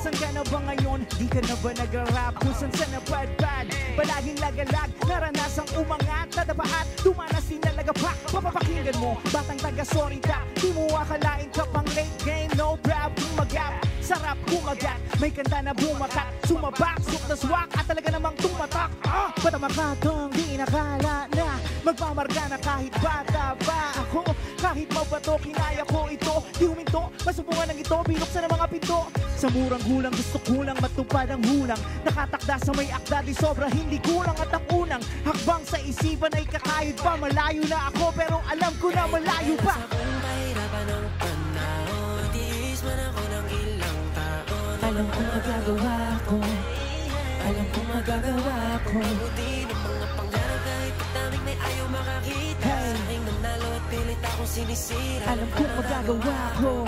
Nasaan ka na ba ngayon? Di ka na ba nag-rap? Kung saan na bad-bad? Palaging lagalag, naranasang umangat, nadapaat, dumanas din na lagapak. Papapakinggan mo, batang taga-sorry ka. Di mo akalain ka pang late game, no problem mag-gap. Sarap kumagat, may kanta na bumakat, sumabak, suk na swak, at talaga namang tumatak. Patamakatong di nakala na magpamarga na kahit bata ba ako. Kahit mabato, kinaya ko ito, di huminto, masubukan ng ito, binuksan ang mga pinto. Sa murang hulang, gusto kulang, matupad ang hulang. Nakatakda sa may akda, di sobra, hindi kulang. At ang unang hakbang sa isipan ay kakayod pa. Malayo na ako, pero alam ko na malayo pa. Alam kong magagawa ko, alam kong magagawa ko. Mabuti ng mga pangarap kahit daming may ayaw makakita. Sa aking nanalo at pilit akong sinisira. Alam kong magagawa ko,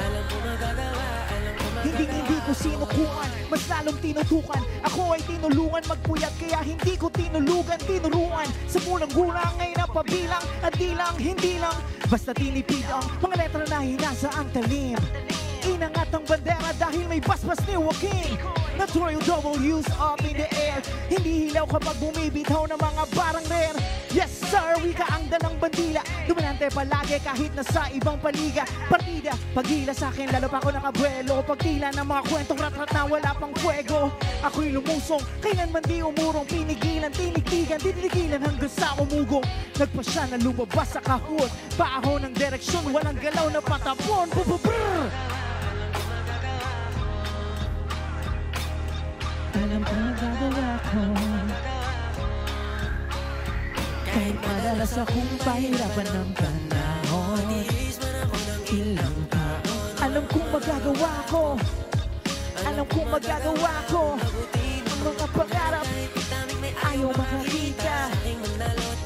alam kong magagawa, alam kong magagawa. hindi ko sinukuan, mas lalong tinutukan. Ako ay tinulungan magpuyat, kaya hindi ko tinulugan, tinuruan. Sa mulang gulang ngayon ang pabilang, at di lang, hindi lang. Basta tinipid ang mga letra na hinasa ang talim. Inangat ang bandera dahil may basbas ni Joaquin. Na Royal W's up in the air. Hindi hilaw kapag bumibitaw ng mga barang rare. Yes sir, wika ang dalang bandila. Dominante palagi kahit nasa ibang paliga. Partida, paghila sa akin lalo pa ako nakabuelo. Pagtila ng mga kwentong rat-rat na wala pang fuego. Ako'y lumusong, kailanman di umurong. Pinigilan, tinitigan, tinigilan hanggang sa umugong. Nagpasya na lumabas sa kahon. Paaho ng direksyon, walang galaw na patapon. Bububrrr! Alam ko magagawa ko. Kahit madalas akong pahirapan ng panahon, ilang taon. Alam kong magagawa ko. Alam kong magagawa ko. Ang mga pangarap ayaw makakita.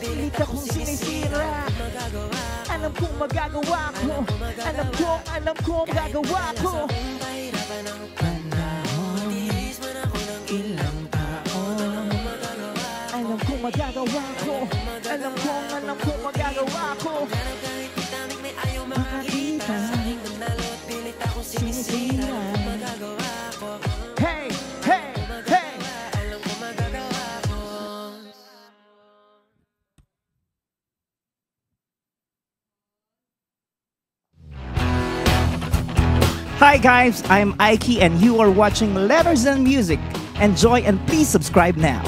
Pilit akong sinisira. Alam kong magagawa ko. Alam kong magagawa ko. Alam kong magagawa ko. Alam kong magagawa ko. Makakita, sinisira. Hey, hey, hey. Hi guys, I'm Aiki and you are watching Letters and Music. Enjoy and please subscribe now.